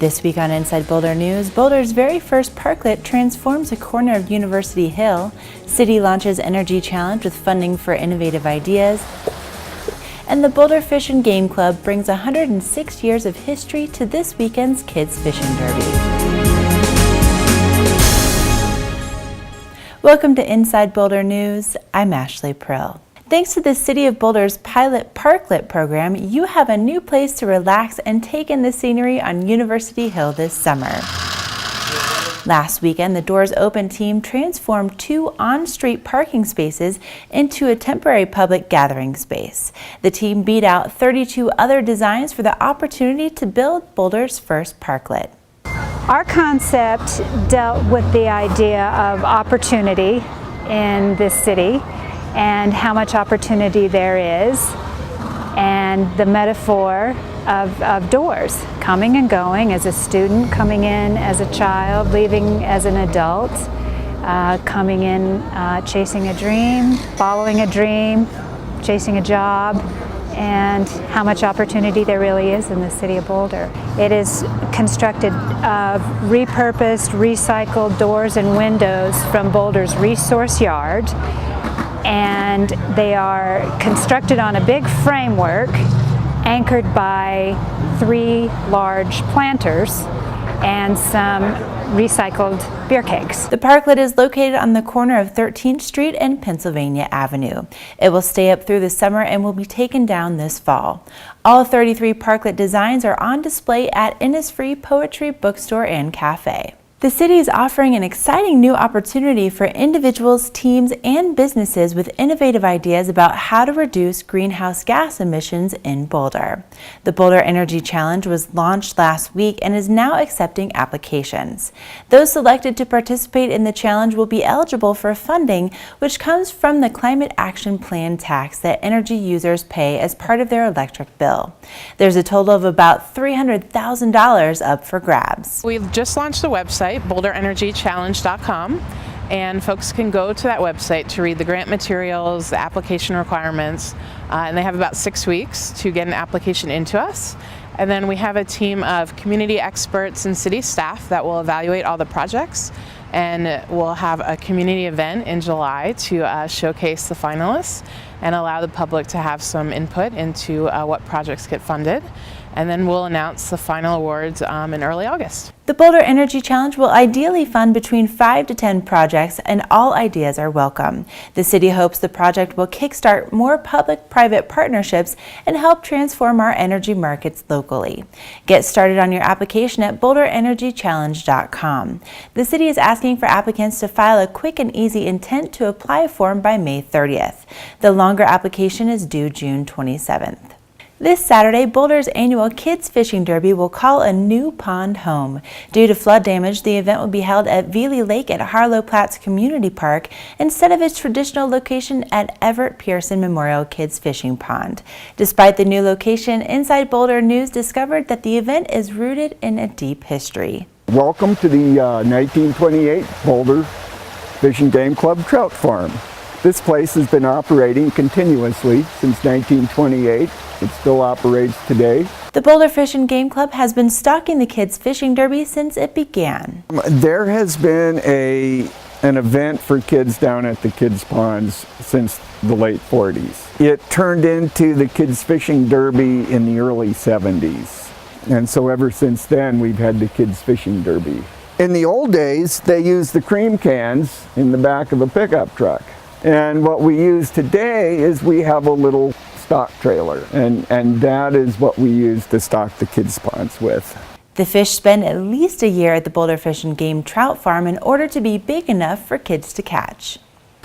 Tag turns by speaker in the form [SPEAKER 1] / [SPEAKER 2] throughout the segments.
[SPEAKER 1] This week on Inside Boulder News, Boulder's very first Parklet transforms a corner of University Hill, City launches Energy Challenge with funding for innovative ideas, and the Boulder Fish and Game Club brings 106 years of history to this weekend's Kids Fishing Derby. Welcome to Inside Boulder News. I'm Ashley Prill. Thanks to the City of Boulder's pilot Parklet program, you have a new place to relax and take in the scenery on University Hill this summer. Last weekend, the Doors Open team transformed 2 on-street parking spaces into a temporary public gathering space. The team beat out 32 other designs for the opportunity to build Boulder's first Parklet.
[SPEAKER 2] Our concept dealt with the idea of opportunity in this city and how much opportunity there is, and the metaphor of doors, coming and going as a student, coming in as a child, leaving as an adult, coming in chasing a dream, following a dream, chasing a job, and how much opportunity there really is in the city of Boulder. It is constructed of repurposed, recycled doors and windows from Boulder's resource yard, and they are constructed on a big framework anchored by 3 large planters and some recycled beer kegs.
[SPEAKER 1] The Parklet is located on the corner of 13th Street and Pennsylvania Avenue. It will stay up through the summer and will be taken down this fall. All 33 Parklet designs are on display at Innisfree Poetry Bookstore and Cafe. The city is offering an exciting new opportunity for individuals, teams, and businesses with innovative ideas about how to reduce greenhouse gas emissions in Boulder. The Boulder Energy Challenge was launched last week and is now accepting applications. Those selected to participate in the challenge will be eligible for funding, which comes from the Climate Action Plan tax that energy users pay as part of their electric bill. There's a total of about $300,000 up for grabs.
[SPEAKER 3] We've just launched the website, boulderenergychallenge.com, and folks can go to that website to read the grant materials, the application requirements, and they have about 6 weeks to get an application into us. And then we have a team of community experts and city staff that will evaluate all the projects, and we'll have a community event in July to showcase the finalists and allow the public to have some input into what projects get funded. And then we'll announce the final awards in early August.
[SPEAKER 1] The Boulder Energy Challenge will ideally fund between 5 to 10 projects, and all ideas are welcome. The city hopes the project will kickstart more public-private partnerships and help transform our energy markets locally. Get started on your application at boulderenergychallenge.com. The city is asking for applicants to file a quick and easy intent to apply form by May 30th. The longer application is due June 27th. This Saturday, Boulder's annual Kids Fishing Derby will call a new pond home. Due to flood damage, the event will be held at Veely Lake at Harlow Platts Community Park instead of its traditional location at Everett Pearson Memorial Kids Fishing Pond. Despite the new location, Inside Boulder News discovered that the event is rooted in a deep history.
[SPEAKER 4] Welcome to the 1928 Boulder Fish and Game Club Trout Farm. This place has been operating continuously since 1928. It still operates today.
[SPEAKER 1] The Boulder Fish and Game Club has been stocking the Kids Fishing Derby since it began.
[SPEAKER 4] There has been an event for kids down at the kids' ponds since the late 40s. It turned into the Kids Fishing Derby in the early 70s. And so ever since then, we've had the Kids Fishing Derby. In the old days, they used the cream cans in the back of a pickup truck. And what we use today is we have a little stock trailer, and that is what we use to stock the kids' ponds with.
[SPEAKER 1] The fish spend at least a year at the Boulder Fish and Game Trout Farm in order to be big enough for kids to catch.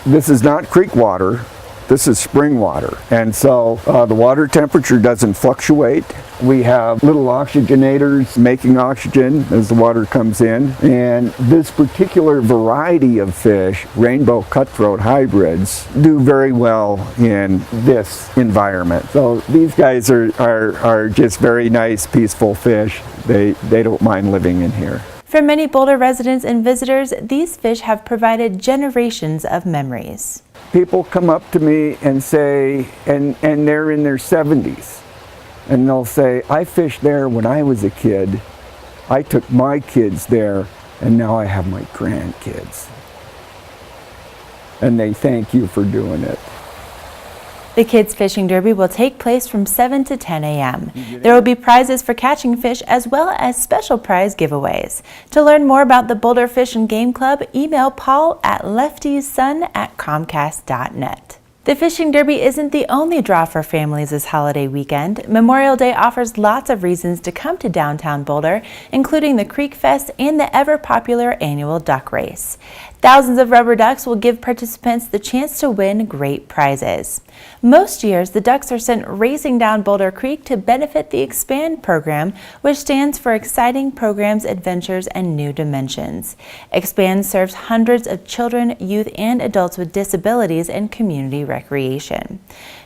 [SPEAKER 4] This is not creek water, this is spring water, and so the water temperature doesn't fluctuate. We have little oxygenators making oxygen as the water comes in, and this particular variety of fish, rainbow cutthroat hybrids, do very well in this environment. So these guys are just very nice, peaceful fish. They don't mind living in here.
[SPEAKER 1] For many Boulder residents and visitors, these fish have provided generations of memories.
[SPEAKER 4] People come up to me and say, and they're in their 70s, and they'll say, I fished there when I was a kid, I took my kids there, and now I have my grandkids. And they thank you for doing it.
[SPEAKER 1] The Kids Fishing Derby will take place from 7 to 10 a.m. There will be prizes for catching fish as well as special prize giveaways. To learn more about the Boulder Fish and Game Club, email Paul at leftyson@comcast.net. The Fishing Derby isn't the only draw for families this holiday weekend. Memorial Day offers lots of reasons to come to downtown Boulder, including the Creek Fest and the ever-popular annual duck race. Thousands of rubber ducks will give participants the chance to win great prizes. Most years, the ducks are sent racing down Boulder Creek to benefit the EXPAND program, which stands for Exciting Programs, Adventures, and New Dimensions. EXPAND serves hundreds of children, youth, and adults with disabilities in community recreation.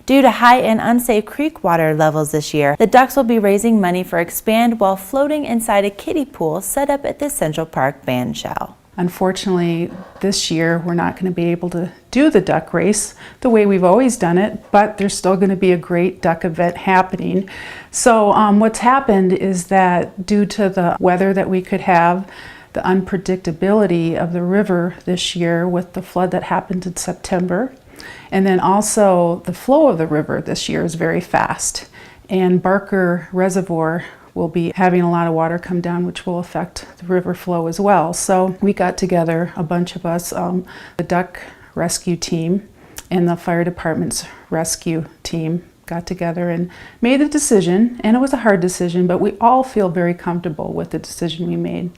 [SPEAKER 1] Due to high and unsafe creek water levels this year, the ducks will be raising money for EXPAND while floating inside a kiddie pool set up at the Central Park band shell.
[SPEAKER 5] Unfortunately, this year we're not going to be able to do the duck race the way we've always done it, but there's still going to be a great duck event happening. So what's happened is that due to the weather that we could have, the unpredictability of the river this year with the flood that happened in September, and then also the flow of the river this year is very fast. And Barker Reservoir will be having a lot of water come down, which will affect the river flow as well. So we got together, a bunch of us, the duck rescue team and the fire department's rescue team got together and made a decision, and it was a hard decision, but we all feel very comfortable with the decision we made.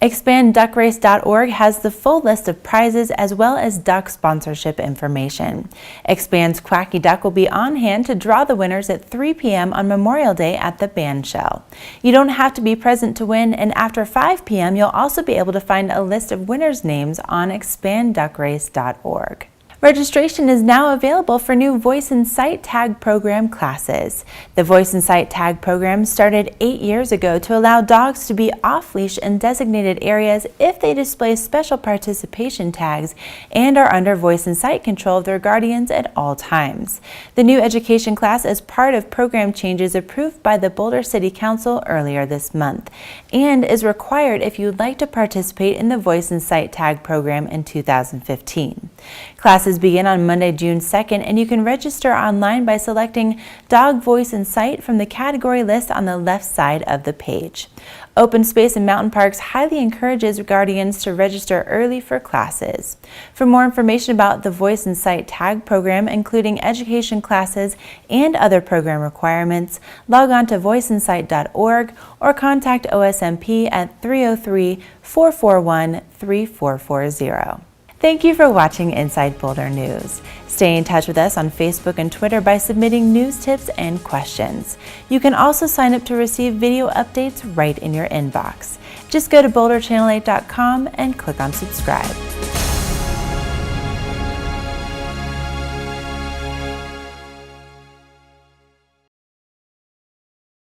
[SPEAKER 1] ExpandDuckRace.org has the full list of prizes as well as duck sponsorship information. Expand's Quacky Duck will be on hand to draw the winners at 3 p.m. on Memorial Day at the band shell. You don't have to be present to win, and after 5 p.m. you'll also be able to find a list of winners' names on ExpandDuckRace.org. Registration is now available for new Voice and Sight Tag Program classes. The Voice and Sight Tag Program started 8 years ago to allow dogs to be off-leash in designated areas if they display special participation tags and are under voice and sight control of their guardians at all times. The new education class is part of program changes approved by the Boulder City Council earlier this month and is required if you'd like to participate in the Voice and Sight Tag Program in 2015. Classes begin on Monday, June 2nd, and you can register online by selecting Dog Voice and Sight from the category list on the left side of the page. Open Space and Mountain Parks highly encourages guardians to register early for classes. For more information about the Voice and Sight Tag Program, including education classes and other program requirements, log on to voiceandsight.org or contact OSMP at 303-441-3440. Thank you for watching Inside Boulder News. Stay in touch with us on Facebook and Twitter by submitting news tips and questions. You can also sign up to receive video updates right in your inbox. Just go to boulderchannel8.com and click on subscribe.